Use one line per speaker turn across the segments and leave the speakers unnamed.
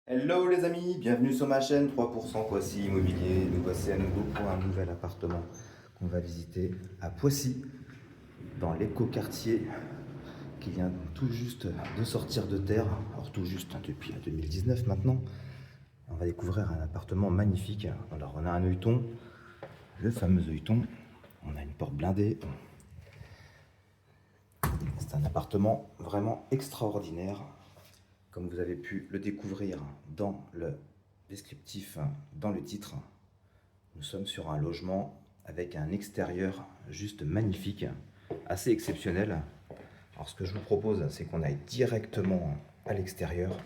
Hello les amis, bienvenue sur ma chaîne 3% Poissy Immobilier. Nous voici à nouveau pour un nouvel appartement qu'on va visiter à Poissy, dans l'écoquartier qui vient tout juste de sortir de terre. Alors tout juste depuis 2019 maintenant. On va découvrir un appartement magnifique. Alors on a un œilleton, le fameux œilleton. On a une porte blindée. C'est un appartement vraiment extraordinaire. Comme vous avez pu le découvrir dans le descriptif, dans le titre, nous sommes sur un logement avec un extérieur juste magnifique, assez exceptionnel. Alors ce que je vous propose, c'est qu'on aille directement à l'extérieur.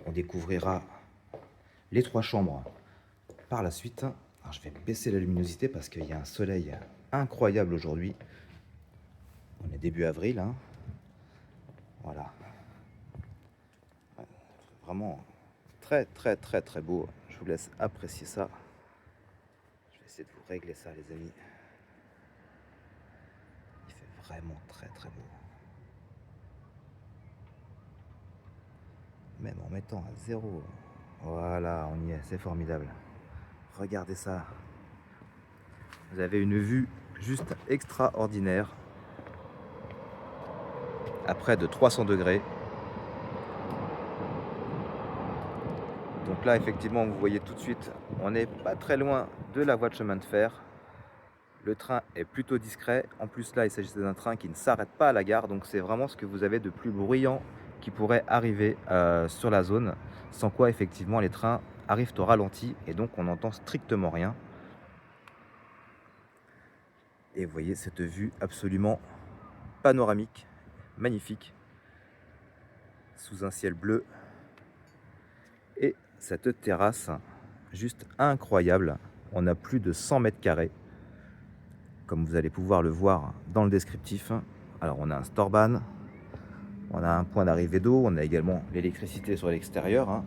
On découvrira les trois chambres par la suite. Alors je vais baisser la luminosité parce qu'il y a un soleil incroyable aujourd'hui. On est début avril, hein. Voilà. Vraiment très très très très beau. Je vous laisse apprécier ça. Je vais essayer de vous régler ça les amis. Il fait vraiment très très beau. Même en mettant à zéro. Voilà, on y est, c'est formidable. Regardez ça. Vous avez une vue juste extraordinaire. À près de 300 degrés. Donc là, effectivement, vous voyez tout de suite, on n'est pas très loin de la voie de chemin de fer. Le train est plutôt discret. En plus, là, il s'agissait d'un train qui ne s'arrête pas à la gare. Donc, c'est vraiment ce que vous avez de plus bruyant qui pourrait arriver sur la zone. Sans quoi, effectivement, les trains arrivent au ralenti et donc on n'entend strictement rien. Et vous voyez cette vue absolument panoramique, magnifique, sous un ciel bleu. Et cette terrasse, juste incroyable. On a plus de 100 mètres carrés, comme vous allez pouvoir le voir dans le descriptif. Alors on a un storban, on a un point d'arrivée d'eau, on a également l'électricité sur l'extérieur, hein.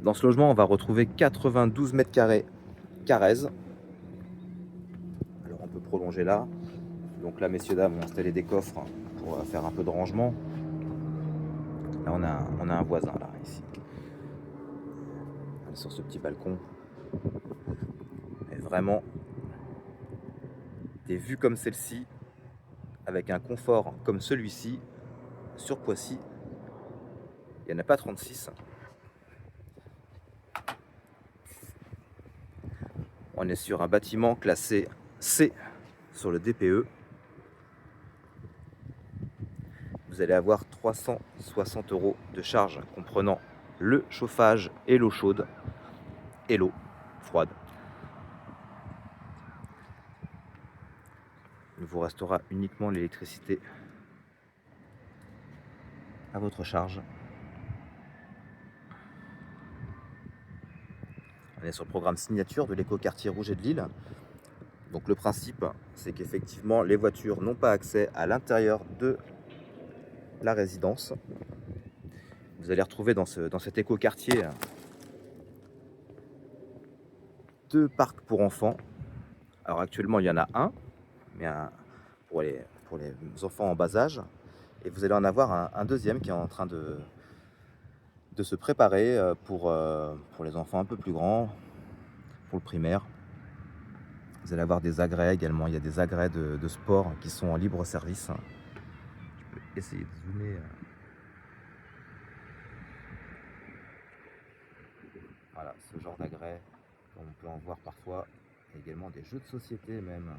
Dans ce logement, on va retrouver 92 mètres carrés Carrez. Alors on peut prolonger là. Donc là, messieurs, dames, on a installé des coffres pour faire un peu de rangement. Là, on a un voisin, là, ici. Sur ce petit balcon. Et vraiment, des vues comme celle-ci, avec un confort comme celui-ci, sur Poissy, il n'y en a pas 36. On est sur un bâtiment classé C sur le DPE. Vous allez avoir 360 € de charge comprenant le chauffage et l'eau chaude et l'eau froide. Il vous restera uniquement l'électricité à votre charge. On est sur le programme signature de l'écoquartier Rouget de Lille. Donc le principe, c'est qu'effectivement les voitures n'ont pas accès à l'intérieur de la résidence. Vous allez retrouver dans cet écoquartier 2 parcs pour enfants. Alors actuellement il y en a un, mais pour les enfants en bas âge. Et vous allez en avoir un deuxième qui est en train de se préparer pour les enfants un peu plus grands, pour le primaire. Vous allez avoir des agrès également. Il y a des agrès de sport qui sont en libre service. Je peux essayer de zoomer. Voilà, ce genre d'agrès, comme on peut en voir parfois. Il y a également des jeux de société même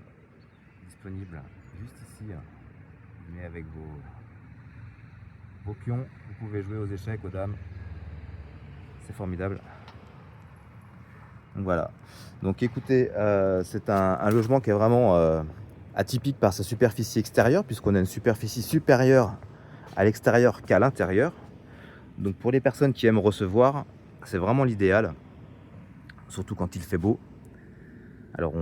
disponibles juste ici. Vous venez avec vos pions, vous pouvez jouer aux échecs, aux dames. C'est formidable. Donc voilà. Donc écoutez, c'est un logement qui est vraiment atypique par sa superficie extérieure, puisqu'on a une superficie supérieure à l'extérieur qu'à l'intérieur. Donc pour les personnes qui aiment recevoir, c'est vraiment l'idéal, surtout quand il fait beau. Alors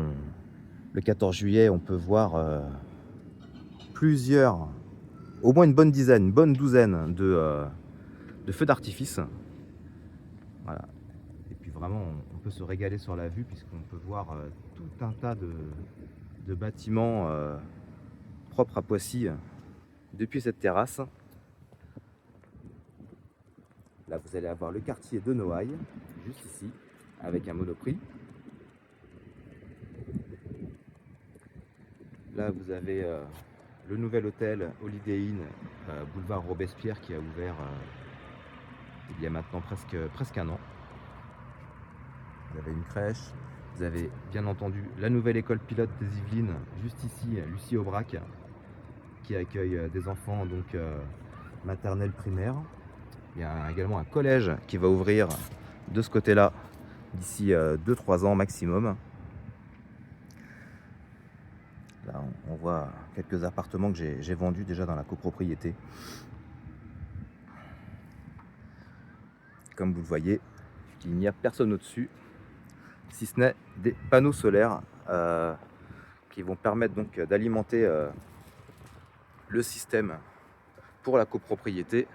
le 14 juillet, on peut voir plusieurs, au moins une bonne dizaine, une bonne douzaine de feux d'artifice. Voilà. Et puis vraiment, on peut se régaler sur la vue, puisqu'on peut voir tout un tas de bâtiments propres à Poissy depuis cette terrasse. Là, vous allez avoir le quartier de Noailles, juste ici, avec un Monoprix. Là, vous avez le nouvel hôtel Holiday Inn, boulevard Robespierre, qui a ouvert il y a maintenant presque un an. Vous avez une crèche. Vous avez bien entendu la nouvelle école pilote des Yvelines, juste ici, Lucie Aubrac, qui accueille des enfants donc maternelle primaire. Il y a également un collège qui va ouvrir de ce côté-là d'ici 2-3 ans maximum. Là, on voit quelques appartements que j'ai vendus déjà dans la copropriété. Comme vous le voyez, il n'y a personne au-dessus, si ce n'est des panneaux solaires qui vont permettre donc d'alimenter le système pour la copropriété,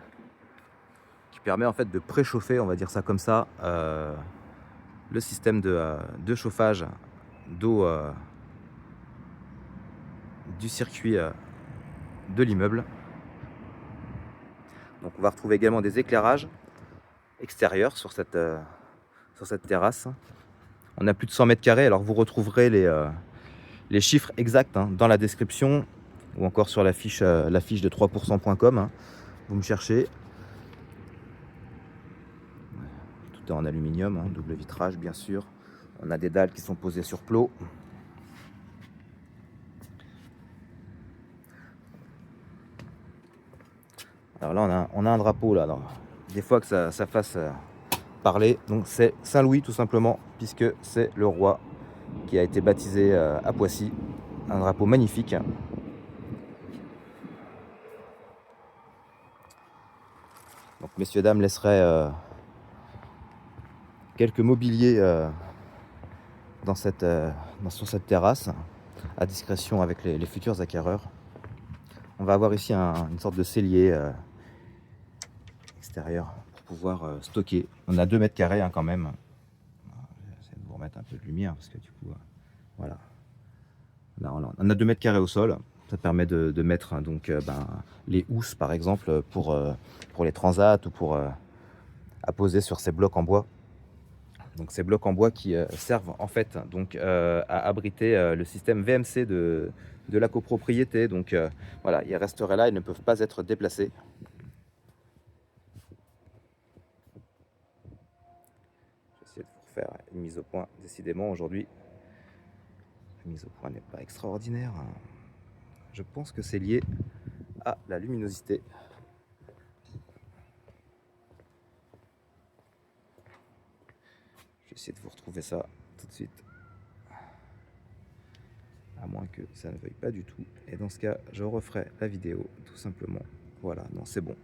qui permet en fait de préchauffer, on va dire ça comme ça, le système de chauffage d'eau du circuit de l'immeuble. Donc on va retrouver également des éclairages extérieurs sur cette terrasse. On a plus de 100 mètres carrés, alors vous retrouverez les chiffres exacts dans la description ou encore sur la fiche de 3%.com. Vous me cherchez. Tout est en aluminium, double vitrage bien sûr. On a des dalles qui sont posées sur plot. Alors là, on a un drapeau là. Alors, des fois que ça fasse parler. Donc c'est Saint-Louis tout simplement, puisque c'est le roi qui a été baptisé à Poissy. Un drapeau magnifique. Donc messieurs, dames, laisserai quelques mobiliers sur cette terrasse, à discrétion avec les futurs acquéreurs. On va avoir ici une sorte de cellier extérieur pour pouvoir stocker. On a 2 mètres carrés quand même. Je vais essayer de vous remettre un peu de lumière parce que du coup, voilà. Là, on a 2 mètres carrés au sol. Ça permet de mettre donc les housses par exemple pour les transats ou pour à poser sur ces blocs en bois. Donc ces blocs en bois qui servent en fait donc à abriter le système VMC de la copropriété. Donc voilà, ils resteraient là, ils ne peuvent pas être déplacés. Je vais essayer de vous refaire une mise au point. Décidément aujourd'hui, la mise au point n'est pas extraordinaire. Je pense que c'est lié à la luminosité. Je vais essayer de vous retrouver ça tout de suite. À moins que ça ne veuille pas du tout. Et dans ce cas, je referai la vidéo tout simplement. Voilà, non, c'est bon.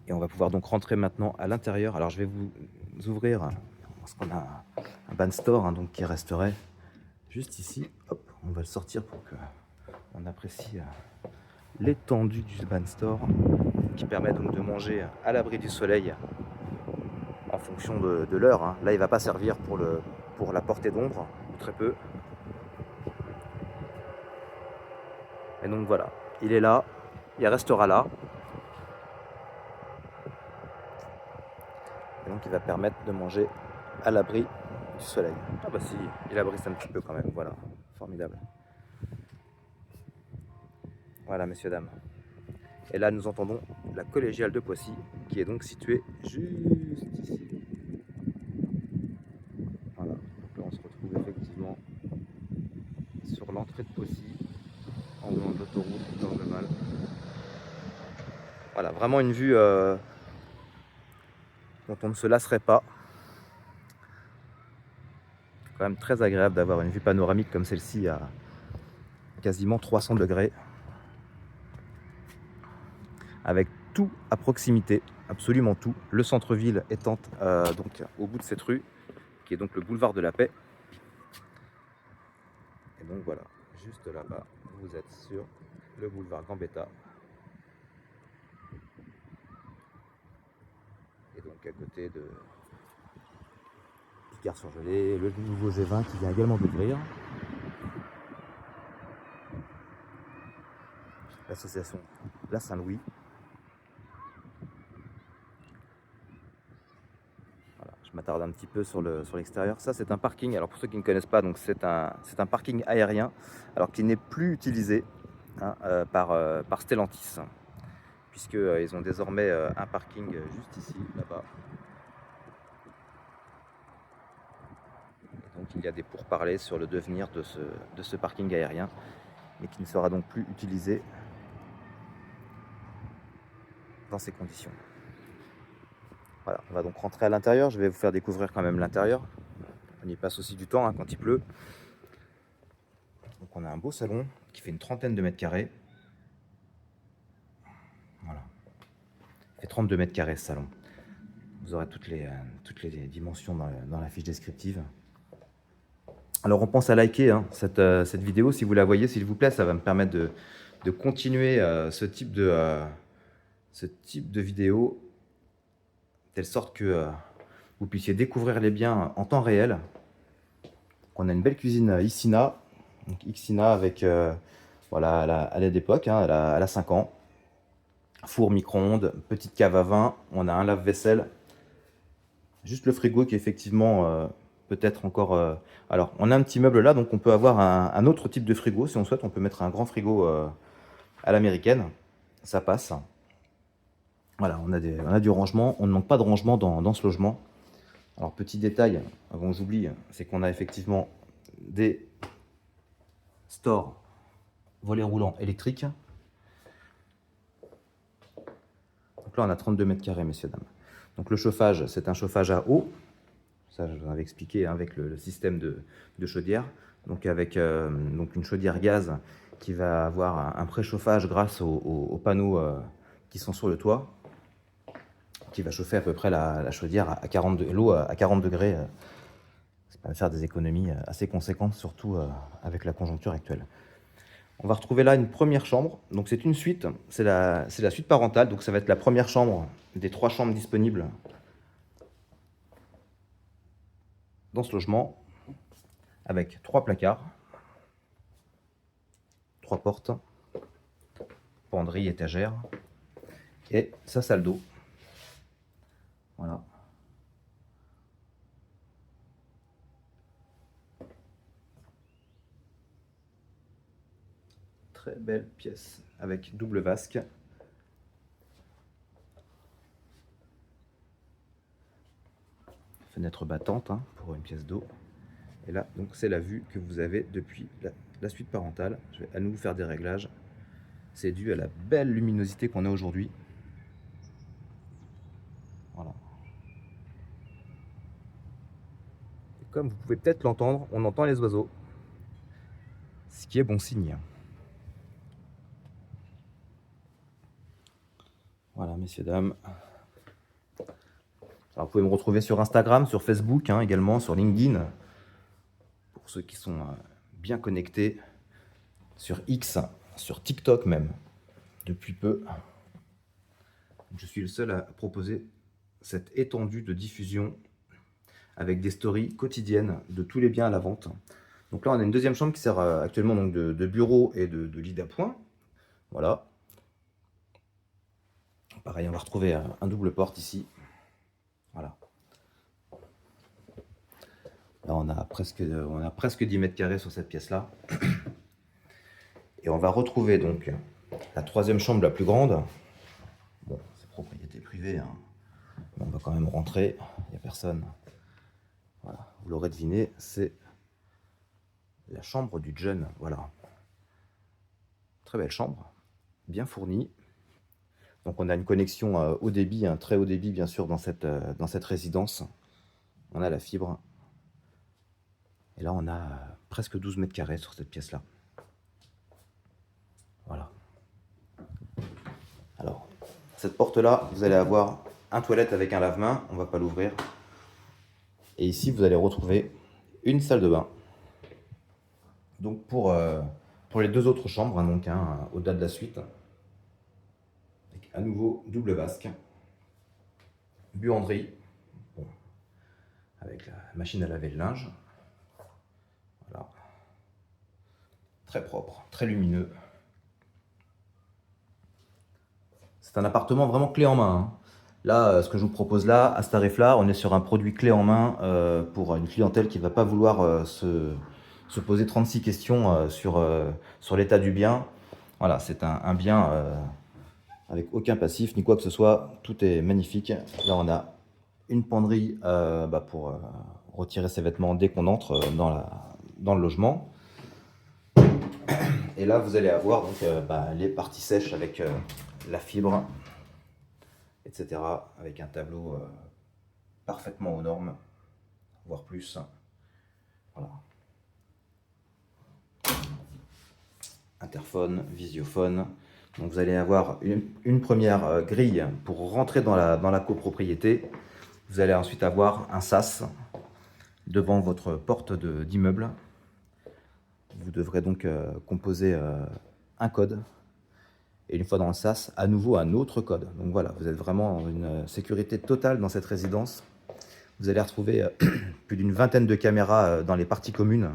Et on va pouvoir donc rentrer maintenant à l'intérieur. Alors je vais vous ouvrir parce qu'on a un ban store donc qui resterait juste ici. Hop, on va le sortir pour que on apprécie l'étendue du ban store qui permet donc de manger à l'abri du soleil en fonction de l'heure. Là, il va pas servir pour la portée d'ombre, très peu. Et donc voilà, il est là, il restera là. Et donc il va permettre de manger à l'abri du soleil. Ah bah si, il abrite un petit peu quand même, voilà, formidable. Voilà messieurs, dames. Et là nous entendons la collégiale de Poissy qui est donc située juste ici. Voilà, donc là on se retrouve effectivement sur l'entrée de Poissy, en haut de l'autoroute dans le Val. Voilà, vraiment une vue dont on ne se lasserait pas. C'est quand même très agréable d'avoir une vue panoramique comme celle-ci à quasiment 300 degrés. Avec tout à proximité, absolument tout. Le centre-ville étant donc au bout de cette rue, qui est donc le boulevard de la Paix. Et donc voilà, juste là-bas, vous êtes sur le boulevard Gambetta. Et donc à côté de Picard-sur-Gelée, le nouveau G20 qui vient également d'ouvrir. L'association La Saint-Louis. Je m'attarde un petit peu sur l'extérieur. Ça, c'est un parking. Alors, pour ceux qui ne connaissent pas, donc c'est un parking aérien, alors qui n'est plus utilisé hein, par Stellantis, puisque ils ont désormais un parking juste ici, là-bas. Donc, il y a des pourparlers sur le devenir de ce parking aérien, mais qui ne sera donc plus utilisé dans ces conditions. Voilà, on va donc rentrer à l'intérieur. Je vais vous faire découvrir quand même l'intérieur. On y passe aussi du temps hein, quand il pleut. Donc on a un beau salon qui fait une trentaine de mètres carrés. Voilà. Il fait 32 mètres carrés ce salon. Vous aurez toutes les dimensions dans la fiche descriptive. Alors on pense à liker hein, cette vidéo si vous la voyez, s'il vous plaît. Ça va me permettre de continuer ce type de vidéo, de telle sorte que vous puissiez découvrir les biens en temps réel. On a une belle cuisine Ixina, donc Ixina avec, voilà, elle est d'époque, hein, elle a 5 ans. Four micro-ondes, petite cave à vin, on a un lave-vaisselle. Juste le frigo qui est effectivement peut-être encore... Alors, on a un petit meuble là, donc on peut avoir un autre type de frigo. Si on souhaite, on peut mettre un grand frigo à l'américaine. Ça passe. Voilà, on a du rangement. On ne manque pas de rangement dans ce logement. Alors, petit détail, avant que j'oublie, c'est qu'on a effectivement des stores volets roulants électriques. Donc là, on a 32 mètres carrés, messieurs, dames. Donc le chauffage, c'est un chauffage à eau. Ça, je vous avais expliqué hein, avec le système de chaudière. Donc avec donc une chaudière gaz qui va avoir un préchauffage grâce aux panneaux qui sont sur le toit, qui va chauffer à peu près la chaudière à 40 l'eau à 40 degrés. Ça va faire des économies assez conséquentes, surtout avec la conjoncture actuelle. On va retrouver là une première chambre. Donc c'est une suite, c'est la suite parentale. Donc ça va être la première chambre des 3 chambres disponibles dans ce logement, avec 3 placards, 3 portes, penderie, étagère, et sa salle d'eau. Voilà. Très belle pièce, avec double vasque. Fenêtre battante hein, pour une pièce d'eau. Et là, donc c'est la vue que vous avez depuis la suite parentale. Je vais à nouveau faire des réglages. C'est dû à la belle luminosité qu'on a aujourd'hui. Voilà. Et comme vous pouvez peut-être l'entendre, on entend les oiseaux. Ce qui est bon signe. Voilà, messieurs, dames. Alors, vous pouvez me retrouver sur Instagram, sur Facebook, hein, également sur LinkedIn. Pour ceux qui sont bien connectés. Sur X, sur TikTok même, depuis peu. Je suis le seul à proposer cette étendue de diffusion avec des stories quotidiennes de tous les biens à la vente. Donc là, on a une deuxième chambre qui sert actuellement donc de bureau et de lit d'appoint. Voilà. Pareil, on va retrouver un double porte ici. Voilà. Là, on a presque 10 mètres carrés sur cette pièce-là. Et on va retrouver donc la troisième chambre la plus grande. Bon, c'est propriété privée, hein. Mais on va quand même rentrer. Il n'y a personne. Voilà, vous l'aurez deviné, c'est la chambre du jeune. Voilà. Très belle chambre, bien fournie. Donc on a une connexion haut débit, un très haut débit bien sûr dans cette résidence. On a la fibre. Et là on a presque 12 mètres carrés sur cette pièce-là. Voilà. Alors, cette porte-là, vous allez avoir un toilette avec un lave-main. On ne va pas l'ouvrir. Et ici, vous allez retrouver une salle de bain. Donc pour les 2 autres chambres, hein, donc au-delà de la suite, avec à nouveau double vasque, buanderie, bon, avec la machine à laver le linge, voilà, très propre, très lumineux. C'est un appartement vraiment clé en main, hein. Là, ce que je vous propose là, à ce tarif-là, on est sur un produit clé en main pour une clientèle qui ne va pas vouloir se poser 36 questions sur l'état du bien. Voilà, c'est un bien avec aucun passif ni quoi que ce soit. Tout est magnifique. Là, on a une penderie pour retirer ses vêtements dès qu'on entre dans le logement. Et là, vous allez avoir donc, les parties sèches avec la fibre, etc. Avec un tableau parfaitement aux normes, voire plus. Voilà. Interphone, visiophone. Donc vous allez avoir une première grille pour rentrer dans la copropriété. Vous allez ensuite avoir un sas devant votre porte d'immeuble. Vous devrez donc composer un code. Et une fois dans le sas, à nouveau un autre code. Donc voilà, vous êtes vraiment dans une sécurité totale dans cette résidence. Vous allez retrouver plus d'une vingtaine de caméras dans les parties communes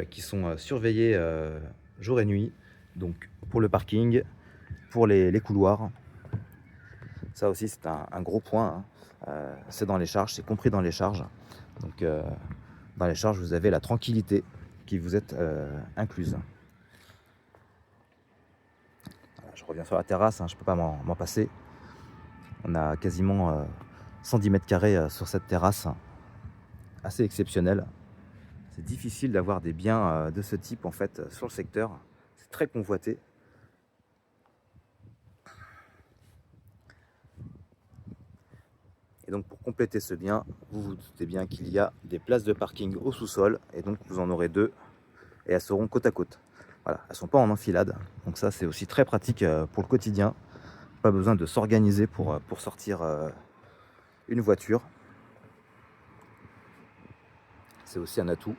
qui sont surveillées jour et nuit. Donc pour le parking, pour les couloirs. Ça aussi c'est un gros point. C'est dans les charges, c'est compris dans les charges. Donc dans les charges, vous avez la tranquillité qui vous est incluse. Je reviens sur la terrasse, je ne peux pas m'en passer. On a quasiment 110 mètres carrés sur cette terrasse, assez exceptionnelle. C'est difficile d'avoir des biens de ce type en fait sur le secteur. C'est très convoité. Et donc pour compléter ce bien, vous vous doutez bien qu'il y a des places de parking au sous-sol. Et donc vous en aurez deux et elles seront côte à côte. Voilà, elles ne sont pas en enfilade. Donc ça c'est aussi très pratique pour le quotidien. Pas besoin de s'organiser pour sortir une voiture. C'est aussi un atout.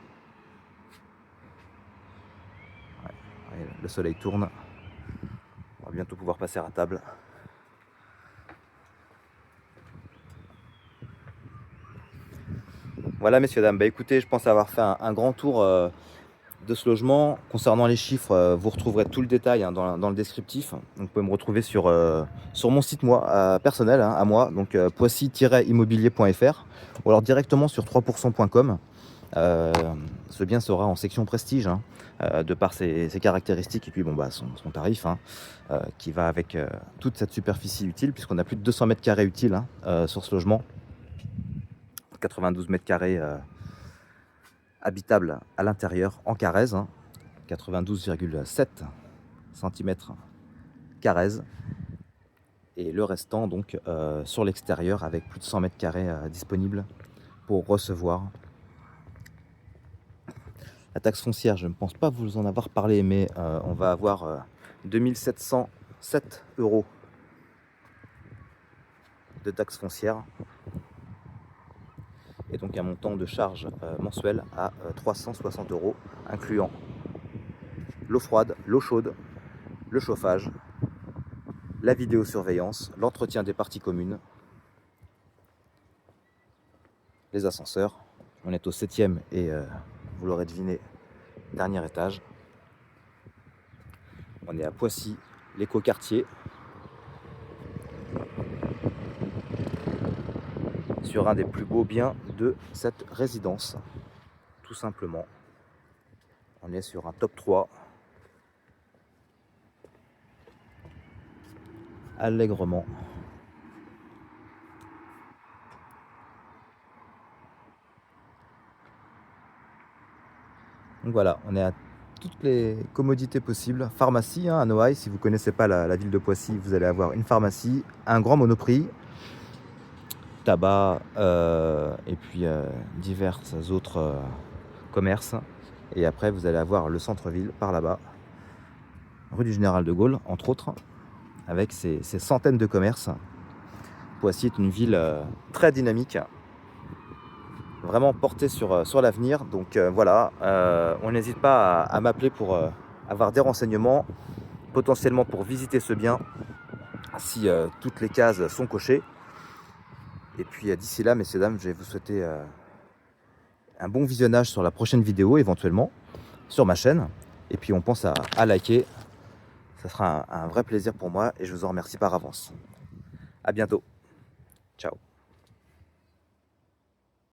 Ouais, le soleil tourne. On va bientôt pouvoir passer à table. Voilà messieurs, dames, écoutez, je pense avoir fait un grand tour de ce logement. Concernant les chiffres, vous retrouverez tout le détail dans le descriptif. Donc, vous pouvez me retrouver sur mon site personnel, à moi, donc poissy-immobilier.fr ou alors directement sur 3%.com. Ce bien sera en section prestige de par ses caractéristiques et puis son tarif qui va avec toute cette superficie utile, puisqu'on a plus de 200 mètres carrés utiles sur ce logement. 92 mètres carrés habitables à l'intérieur en Carrez, 92,7 cm², et le restant donc sur l'extérieur avec plus de 100 mètres carrés disponibles pour recevoir. La taxe foncière, je ne pense pas vous en avoir parlé, mais on va avoir 2707 € de taxe foncière. Et donc un montant de charge mensuel à 360 €, incluant l'eau froide, l'eau chaude, le chauffage, la vidéosurveillance, l'entretien des parties communes, les ascenseurs. On est au 7e et vous l'aurez deviné, dernier étage. On est à Poissy, l'écoquartier, sur un des plus beaux biens de cette résidence, tout simplement. On est sur un top 3, allègrement. Donc voilà, on est à toutes les commodités possibles. Pharmacie à Noailles, si vous ne connaissez pas la ville de Poissy, vous allez avoir une pharmacie, un grand Monoprix, tabac et puis divers autres commerces. Et après, vous allez avoir le centre-ville par là-bas, rue du Général de Gaulle, entre autres, avec ses centaines de commerces. Poissy est une ville très dynamique, vraiment portée sur l'avenir. Donc voilà, on n'hésite pas à m'appeler pour avoir des renseignements, potentiellement pour visiter ce bien, si toutes les cases sont cochées. Et puis d'ici là, messieurs, dames, je vais vous souhaiter un bon visionnage sur la prochaine vidéo, éventuellement, sur ma chaîne. Et puis on pense à liker. Ça sera un vrai plaisir pour moi et je vous en remercie par avance. À bientôt. Ciao.